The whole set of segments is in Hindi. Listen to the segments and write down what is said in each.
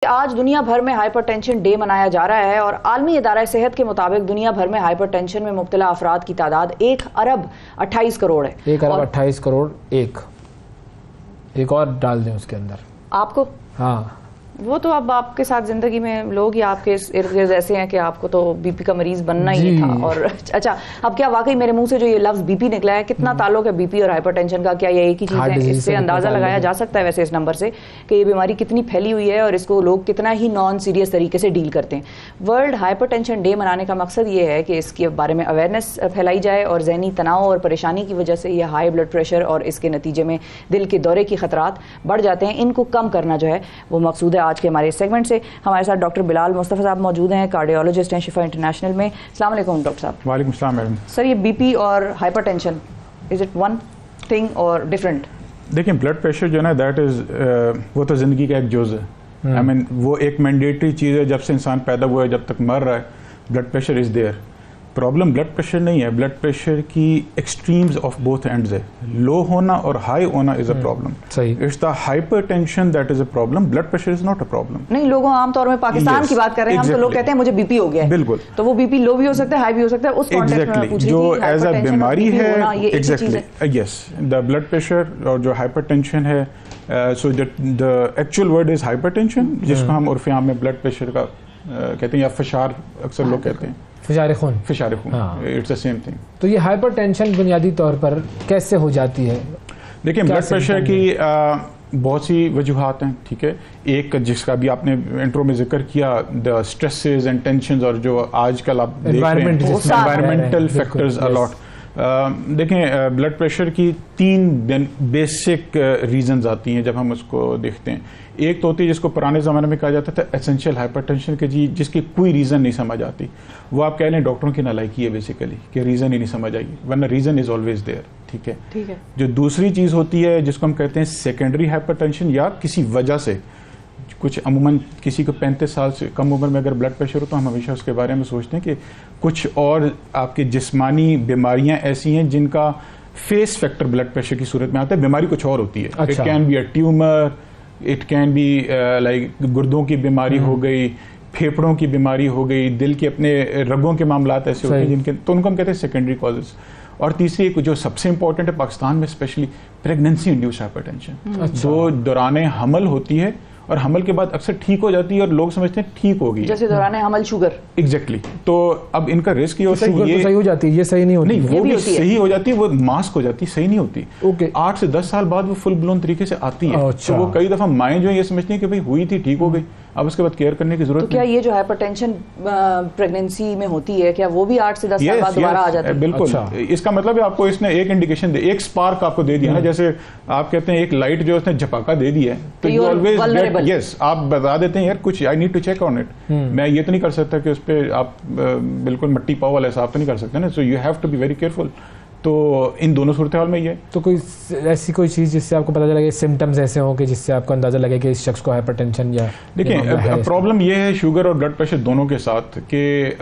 आज दुनिया भर में हाइपरटेंशन डे मनाया जा रहा है और आलमी इदारा सेहत के मुताबिक दुनिया भर में हाइपरटेंशन में मुब्तला अफराद की तादाद 1 अरब 28 करोड़ है। 1 अरब 28 करोड़ एक और डाल दें उसके अंदर आपको। हाँ, वो तो अब आपके साथ जिंदगी में लोग ही आपके इर्द गिर्द ऐसे हैं कि आपको तो बीपी का मरीज बनना ही था। और अच्छा, अब क्या वाकई मेरे मुंह से जो ये लफ्ज बीपी निकला है, कितना ताल्लुक है बीपी और हाइपरटेंशन का? क्या ये एक ही चीज है? इससे अंदाजा लगाया जा सकता है वैसे इस नंबर से कि ये बीमारी कितनी फैली हुई है और इसको लोग कितना ही नॉन सीरियस तरीके से डील करते हैं। वर्ल्ड हाइपरटेंशन डे मनाने का मकसद ये है कि इसके बारे में अवेयरनेस फैलाई जाए और जहनी तनाव और परेशानी की वजह से यह हाई ब्लड प्रेशर और इसके नतीजे में दिल के दौरे की खतरात बढ़ जाते हैं, इनको कम करना जो है वो मकसूद है आज के हमारे सेगमेंट से। हमारे साथ डॉक्टर बिलाल मुस्तफ़ा साहब मौजूद हैं, कार्डियोलॉजिस्ट हैं शिफा इंटरनेशनल में। अस्सलाम वालेकुम डॉक्टर साहब। वालेकुम सलाम मैडम। सर, ये बीपी और hypertension is it one thing और डिफरेंट? देखिए, ब्लड प्रेशर जो है ना, दैट इज वो तो जिंदगी का एक जुज़ है। आई मीन वो एक मैंडेटरी चीज़ है, जब से इंसान पैदा हुआ है जब तक मर रहा है blood pressure is there. Problem blood pressure नहीं है, ब्लड प्रेशर की एक्सट्रीम्स ऑफ बोथ एंड्स है। लो होना और हाई होना is a problem. It's the hypertension that is a problem, blood pressure is not a problem. नहीं, लोगों आमतौर में पाकिस्तान की बात कर रहे हैं हम, तो लोग कहते हैं मुझे बीपी हो गया है। बिल्कुल, तो वो बीपी लो भी हो सकता है, हाई भी हो सकता है। उस कॉन्टेक्स्ट में मैं पूछ रही थी जो एज अ बीमारी है, exactly yes, the blood pressure और जो हाइपरटेंशन है, so the actual word is hypertension, जिसको हम उर्फ आम में ब्लड प्रेशर का कहते हैं या फशार अक्सर लोग कहते हैं, फिशार खून। It's the same thing. तो ये हाइपरटेंशन बुनियादी तौर पर कैसे हो जाती है? देखिए, ब्लड प्रेशर की बहुत सी वजूहात हैं, ठीक है। एक जिसका भी आपने इंट्रो में जिक्र किया, द स्ट्रेसेस एंड टेंशंस, और जो आजकल आप देख रहे हैं एनवायरमेंटल फैक्टर्स अलॉट। देखें, ब्लड प्रेशर की 3 बेसिक रीजंस आती हैं जब हम उसको देखते हैं। एक तो होती है जिसको पुराने ज़माने में कहा जाता था एसेंशियल हाइपरटेंशन के, जी जिसकी कोई रीज़न नहीं समझ आती। वो आप कह लें डॉक्टरों की नालायकी है बेसिकली, कि रीज़न ही नहीं समझ आएगी, वरना रीज़न इज़ ऑलवेज देयर, ठीक है। जो दूसरी चीज़ होती है जिसको हम कहते हैं सेकेंडरी हाइपरटेंशन, या किसी वजह से कुछ, अमूमन किसी को 35 साल से कम उम्र में अगर ब्लड प्रेशर हो तो हम हमेशा उसके बारे में सोचते हैं कि कुछ और आपकी जिस्मानी बीमारियां ऐसी हैं जिनका फेस फैक्टर ब्लड प्रेशर की सूरत में आता है, बीमारी कुछ और होती है। It can be a tumour, it can be like गुर्दों की बीमारी हो गई, फेफड़ों की बीमारी हो गई, दिल के अपने रगों के मामलात ऐसे होते हैं जिनके, तो उनको हम कहते हैं सेकेंडरी कॉजेज। और तीसरी एक जो सबसे इंपॉर्टेंट है पाकिस्तान में स्पेशली, प्रेगनेंसी इंड्यूस्ड हाइपरटेंशन, जो दौरान हमल होती है और हमल के बाद अक्सर ठीक हो जाती है और लोग समझते हैं ठीक हो गई, जैसे दौरान हमल शुगर। एग्जैक्टली। तो अब इनका रिस्क ये होता है, ये सही हो जाती है, ये सही नहीं होती। नहीं, वो भी सही हो जाती है, वो मास्क हो जाती है, सही नहीं होती। 8 से 10 साल बाद वो फुल ब्लोन तरीके से आती है। तो वो कई दफा माएँ जो है ये समझती हैं कि भाई हुई थी, ठीक हो गई, अब उसके बाद केयर करने की जरूरत। तो क्या ये जो हाइपरटेंशन प्रेगनेंसी में होती है, क्या वो भी 8 से 10 साल बाद दोबारा आ जाती है? बिल्कुल। इसका मतलब है आपको इसने एक इंडिकेशन दे, एक स्पार्क आपको दे दिया ना, जैसे आप कहते हैं एक लाइट जो उसने झपका दे दिया है, तो यू ऑलवेज गेट, यस, आप बता देते हैं यार कुछ, I need to check on it. मैं ये तो नहीं कर सकता कि उस पर आप बिल्कुल मट्टी पाव वाला हिसाब तो नहीं कर सकते ना, so you have to be very careful. तो इन दोनों सूरत हाल में ये, तो कोई ऐसी कोई चीज़ जिससे आपको पता चला कि सिम्टम्स ऐसे हों कि जिससे आपको अंदाजा लगे कि इस शख्स को हाइपरटेंशन या? देखिए, प्रॉब्लम ये है शुगर और ब्लड प्रेशर दोनों के साथ कि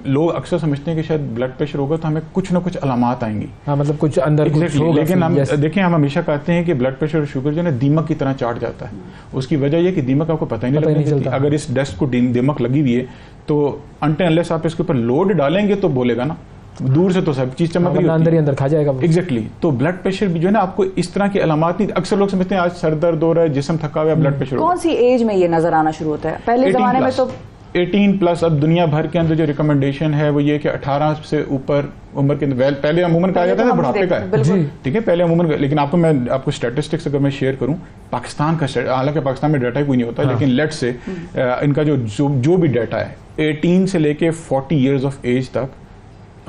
लोग अक्सर समझते हैं कि शायद ब्लड प्रेशर होगा तो हमें कुछ ना कुछ अलामात आएंगी। हाँ, मतलब कुछ अंदर कुछ होगा। लेकिन हम देखें, हम हमेशा कहते हैं कि ब्लड प्रेशर और शुगर जो है दीमक की तरह चाट जाता है। उसकी वजह यह कि दीमक आपको पता ही नहीं चलता। अगर इस डेस्क को दीमक लगी हुई है तो अनलेस आप इसके ऊपर लोड डालेंगे तो बोलेगा ना, दूर से तो सब चीज चमक रही है, अंदर ही अंदर खा जाएगा। एग्जैक्टली। तो ब्लड प्रेशर भी जो है ना, आपको इस तरह की अलामात नहीं, अक्सर लोग समझते हैं आज सर दर्द हो रहा है, जिस्म थका हुआ है, ब्लड प्रेशर। कौन सी एज में ये नजर आना शुरू होता है? पहले जमाने में तो 18 प्लस। अब दुनिया भर के अंदर जो रिकमेंडेशन है वो ये कि 18 से ऊपर उम्र के, पहले अमूमन कहा जाता था बुढ़ापे का है, ठीक है, पहले अमूमन। लेकिन आपको मैं आपको स्टैटिस्टिक्स अगर मैं शेयर करूं पाकिस्तान का, हालांकि पाकिस्तान में डाटा कोई नहीं होता, लेकिन लेट से इनका जो भी डाटा है 18 से लेके 40 ईयर्स ऑफ एज तक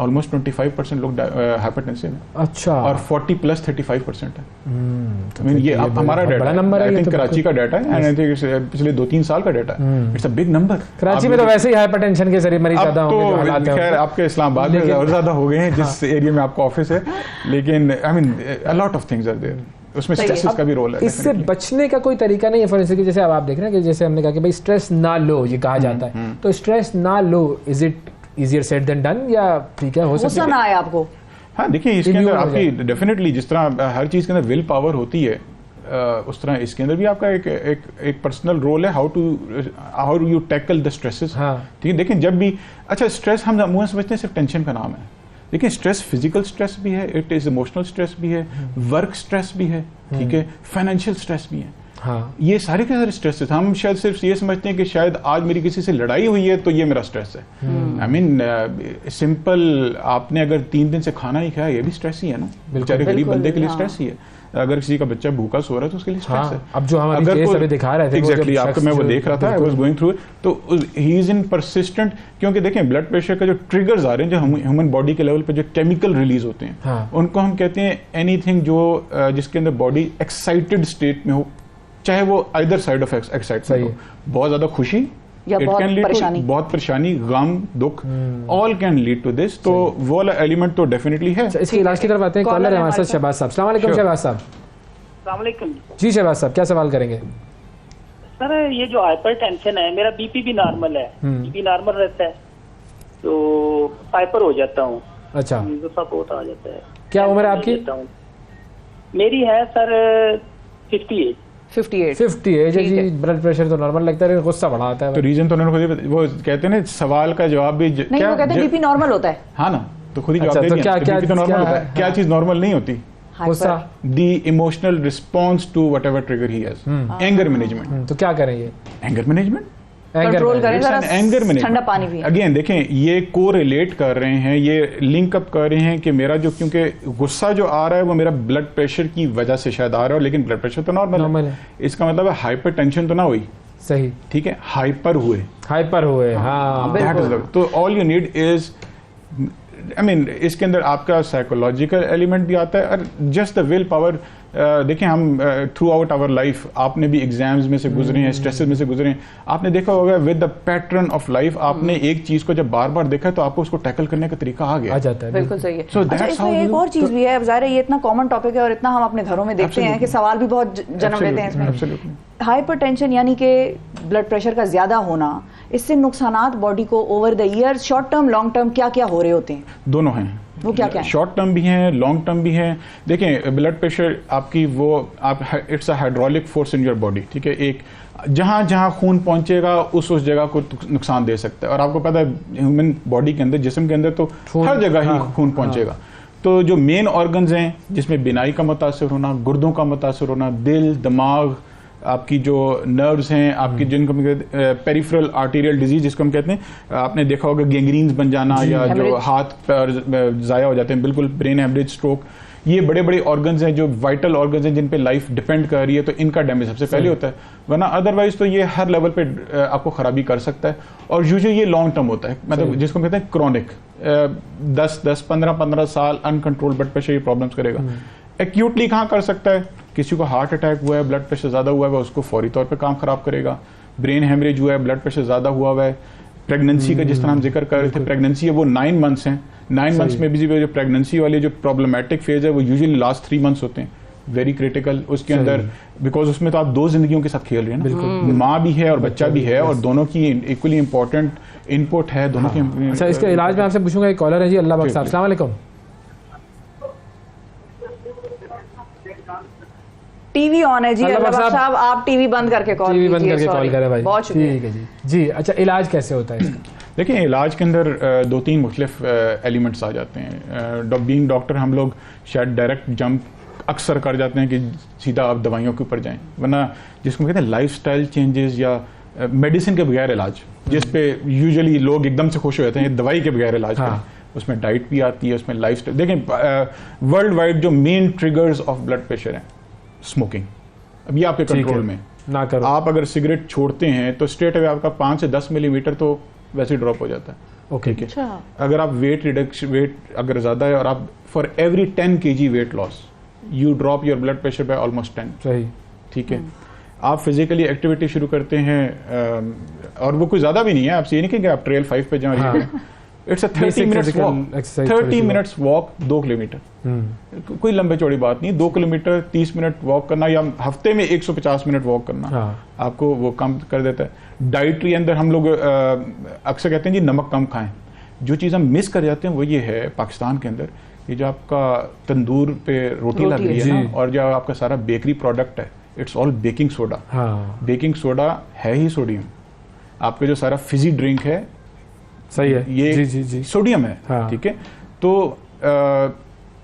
ऑलमोस्ट 25% लोग हाइपरटेंसिव है। अच्छा। और 40 प्लस 35% है। ये अब हमारा डाटा नंबर है, आई थिंक कराची का डाटा है, एंड आई थिंक पिछले 2-3 साल का डाटा है। It's a big number. Karachi में तो वैसे ही हाइपरटेंशन के जरिए मरीज ज्यादा होंगे। तो खैर आपके इस्लामाबाद में और ज्यादा हो गए हैं जिस एरिया में आपका ऑफिस है, लेकिन I mean a lot of things are there, उसमें स्ट्रेस का भी रोल है। इससे बचने का कोई तरीका नहीं है? फॉर इंस्टेंस, जैसे अब आप देख रहे हैं कि जैसे हमने कहा कि भाई स्ट्रेस ना लो, ये कहा जाता है, तो स्ट्रेस ना लो, is it easier said than done, या ठीक है हो सकता है? ना आए आपको? हाँ, देखिए इसके अंदर आपकी डेफिनेटली, जिस तरह हर चीज के अंदर विल पावर होती है, उस तरह इसके अंदर भी आपका एक पर्सनल रोल है, how you tackle the stresses. ठीक है, देखें जब भी, अच्छा स्ट्रेस हम मुँह समझते हैं सिर्फ टेंशन का नाम है, लेकिन स्ट्रेस फिजिकल स्ट्रेस भी है, इट इज इमोशनल स्ट्रेस भी है, वर्क स्ट्रेस भी है, ठीक है, फाइनेंशियल स्ट्रेस भी है। हाँ, ये सारे के सारे स्ट्रेस है। हम शायद सिर्फ ये समझते हैं कि शायद आज मेरी किसी से लड़ाई हुई है तो ये मेरा स्ट्रेस है। आई मीन सिंपल, आपने अगर 3 दिन से खाना नहीं खाया, ये भी स्ट्रेस ही है ना, बेचारे गरीब बंदे के लिए स्ट्रेस ही है। अगर किसी का बच्चा भूखा सो रहा है तो उसके लिए स्ट्रेस है। अब जो हम अभी दिखा रहे थे, एग्जैक्टली आपको मैं वो देख रहा था, I was going through it, तो ही इज इन परसिस्टेंट, क्योंकि देखें ब्लड प्रेशर का जो ट्रिगर्स आ रहे हैं, जो ह्यूमन बॉडी के लेवल पे जो केमिकल रिलीज होते हैं, उनको हम कहते हैं एनीथिंग जो जिसके अंदर बॉडी एक्साइटेड स्टेट में हो, चाहे वो आइदर साइड ऑफ एक्साइटमेंट हो, बहुत ज्यादा खुशी या बहुत परेशानी, गम, दुख, all can lead to this. तो वो वाला एलिमेंट तो डेफिनेटली है। इसके इलाज की तरफ आते हैं। कॉलर है हमारे साथ शहबाज साहब। अस्सलाम वालेकुम शहबाज साहब। अस्सलाम वालेकुम जी शहबाज साहब, क्या सवाल करेंगे? सर ये जो हाइपरटेंशन है, मेरा बीपी भी नॉर्मल है, बीपी नॉर्मल रहता है, तो हाइपर हो जाता हूँ। अच्छा, बहुत आ जाता है। क्या उम्र है आपकी? मेरी है सर 58 एज है जी। ब्लड प्रेशर तो नॉर्मल लगता है, गुस्सा बढ़ा आता है। तो रीजन तो उन्होंने खुद ही, वो कहते हैं ना सवाल का जवाब भी नहीं, वो कहते हैं बीपी नॉर्मल होता है। हाँ ना, तो खुद ही जवाब दे तो दिया। क्या बीपी तो नॉर्मल होता है, क्या चीज नॉर्मल नहीं होती? गुस्सा, the emotional response to whatever trigger he has. Anger management. तो क्या करें ये? एंगर मैनेजमेंट, कंट्रोल करें, एंगर मैनेजमेंट, ठंडा पानी पिएं। अगेन देखें, ये कोरिलेट कर रहे हैं, ये लिंक अप कर रहे हैं कि मेरा जो, क्योंकि गुस्सा जो आ रहा है वो मेरा ब्लड प्रेशर की वजह से शायद आ रहा है, लेकिन ब्लड प्रेशर तो नॉर्मल है। इसका मतलब है हाइपरटेंशन तो ना हुई, सही, ठीक है, हाइपर हुए। हाँ, तो all you need is, I mean इसके अंदर आपका साइकोलॉजिकल एलिमेंट भी आता है और जस्ट द विल पावर। देखें हम थ्रू आउट आवर लाइफ, आपने भी एग्जाम्स में से गुजरे हैं, स्ट्रेसेस में से गुजरे हैं, आपने देखा होगा with the pattern of life, आपने एक चीज को जब बार बार देखा तो आपको उसको टैकल करने का तरीका आ गया, आ जाता है। बिल्कुल सही है। So अच्छा, इसमें एक और चीज भी है, ज़ाहिर है ये इतना कॉमन टॉपिक है और इतना हम अपने घरों में देखते हैं कि सवाल भी बहुत जन्म लेते हैं इसमें। हाइपरटेंशन यानी कि ब्लड प्रेशर का ज्यादा होना, इससे नुकसानात बॉडी को over the year, short term long term क्या क्या हो रहे होते हैं? दोनों हैं। वो क्या क्या है? शॉर्ट टर्म भी हैं, लॉन्ग टर्म भी हैं। देखें ब्लड प्रेशर आपकी वो it's a hydraulic force in your body, ठीक है। एक जहां जहां खून पहुंचेगा उस जगह को नुकसान दे सकता है, और आपको पता है ह्यूमन बॉडी के अंदर, जिस्म के अंदर तो हर जगह ही खून पहुंचेगा। तो जो मेन ऑर्गन्स हैं जिसमें बिनाई का मुतासर होना, गुर्दों का मुतासर होना, दिल, दिमाग, आपकी जो नर्व्स हैं, आपकी जिनको पेरिफेरल आर्टेरियल डिजीज जिसको हम कहते हैं, आपने देखा होगा गैंग्रीन्स बन जाना, या जो हाथ पैर ज़ाया हो जाते हैं, बिल्कुल ब्रेन हेमरेज, स्ट्रोक, ये बड़े बड़े ऑर्गन्स हैं जो वाइटल ऑर्गन्स हैं जिन पे लाइफ डिपेंड कर रही है, तो इनका डैमेज सबसे पहले होता है। वरना अदरवाइज तो ये हर लेवल पे आपको खराबी कर सकता है, और यूजुअली ये लॉन्ग टर्म होता है, मतलब जिसको कहते हैं क्रॉनिक, 10-15 साल अनकंट्रोल ब्लड प्रेशर ये प्रॉब्लम्स करेगा। एक्यूटली कहाँ कर सकता है? किसी को हार्ट अटैक हुआ है, ब्लड प्रेशर ज्यादा हुआ है, उसको फौरी तौर पे काम खराब करेगा। ब्रेन हेमरेज हुआ है, ब्लड प्रेशर ज्यादा हुआ है। प्रेगनेंसी का जिस तरह हम जिक्र कर रहे थे, प्रेगनेंसी है वो 9 मंथ्स हैं, 9 मंथ्स में भी जो प्रेगनेंसी वाली जो प्रॉब्लमेटिक फेज है वो यूजुअली लास्ट 3 मंथ्स होते हैं, वेरी क्रिटिकल। उसके अंदर बिकॉज उसमें तो आप 2 जिंदगियों के साथ खेल रहे हैं ना, माँ भी है और बच्चा भी है, और दोनों की इक्वली इंपॉर्टेंट इनपुट है दोनों की। अच्छा, इसके इलाज में आपसे पूछूंगा, एक कॉलर है जी, अल्लाह बख्श साहब। अस्सलाम वालेकुम। टीवी ऑन है जी, अल्लाह साहब आप टीवी बंद करके कॉल कीजिए। बंद करके कॉल करें भाई, बहुत शुक्रिया। ठीक है जी। जी अच्छा, इलाज कैसे होता है इसका? देखिए इलाज के अंदर 2-3 मुख्तलिफ एलिमेंट्स आ जाते हैं। बीइंग डॉक्टर हम लोग शायद डायरेक्ट जंप अक्सर कर जाते हैं कि सीधा आप दवाइयों के ऊपर जाएं, वरना जिसको कहते हैं लाइफस्टाइल चेंजेस या मेडिसिन के बगैर इलाज, जिस पे यूजुअली लोग एकदम से खुश हो जाते हैं दवाई के बगैर इलाज करें, उसमें डाइट भी आती है, उसमें लाइफस्टाइल। देखें वर्ल्ड वाइड जो main triggers of blood pressure है, स्मोकिंग, अब ये आपके कंट्रोल में ना करो। आप अगर सिगरेट छोड़ते हैं तो स्ट्रेट अवे आपका 5 से 10 मिलीमीटर तो वैसे ड्रॉप हो जाता है। ओके, ठीक है। अगर आप वेट अगर ज्यादा है और आप for every 10 kg weight loss you drop your blood pressure by almost 10। सही, ठीक है। आप फिजिकली एक्टिविटी शुरू करते हैं, और वो कोई ज्यादा भी नहीं है, आप ये नहीं कहेंगे आप ट्रेल 5 पे जाएं, it's a 30 minutes walk, 30 minutes walk 2 kilometre, कोई लंबे चौड़ी बात नहीं। 2 किलोमीटर 30 मिनट वॉक करना, या हफ्ते में 150 मिनट वॉक करना आपको वो कम कर देता है। डाइटरी अंदर हम लोग अक्सर कहते हैं जी नमक कम खाएं। जो चीज़ हम मिस कर जाते हैं वो ये है पाकिस्तान के अंदर ये जो आपका तंदूर पे रोटी लग रही है है। ना, और जो आपका सारा बेकरी प्रोडक्ट है, इट्स ऑल बेकिंग सोडा। हाँ बेकिंग सोडा है ही सोडियम। आपके जो सारा फिजी ड्रिंक है सही है, ये जी जी जी। सोडियम है। हाँ। ठीक है, तो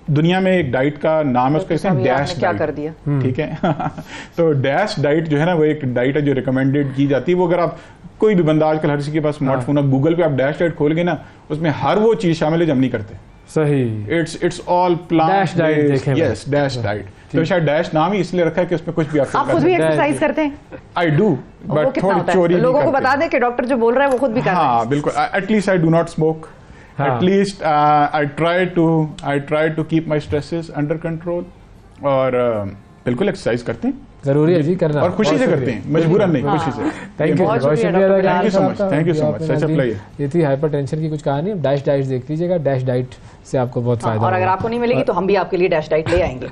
दुनिया में एक डाइट का नाम है, उसका कहते हैं अभी आपने डैश क्या डाइट। कर दिया? ठीक है तो डैश डाइट जो है ना, वो एक डाइट है जो रिकमेंडेड की जाती है। वो अगर आप कोई भी बंदा, आजकल हर किसी के पास स्मार्टफोन है, गूगल पे आप डैश डाइट खोलोगे ना, उसमें हर वो चीज शामिल है जो हम नहीं करते। सही। It's all plant Dash diet देखें मैंने। Yes, dash diet. तो शायद डैश नाम ही इसलिए रखा है कि उसमें कुछ भी आप खुद भी एक्सरसाइज करते हैं? आई डू, वो बट कितना थोड़ी होता चोरी है? नहीं लोगों को करते। बता दें कि डॉक्टर जो बोल रहा है वो खुद भी कर रहा है। हाँ बिल्कुल, at least I do not smoke. हाँ। At least I try to keep my stresses under control, और बिल्कुल एक्सरसाइज करते हैं जरूरी है जी करना, और खुशी से करते हैं, मजबूरन नहीं, खुशी से। थैंक यू, बहुत बहुत शुक्रिया शुक्रिया doctor Thank you so much, thank you so much, such a pleasure। ये थी हाइपरटेंशन की कुछ कहानी। डैश डाइट देख लीजिएगा, डैश डाइट से आपको बहुत हाँ, फायदा और अगर होगा। आपको नहीं मिलेगी तो हम भी आपके लिए डैश डाइट ले आएंगे।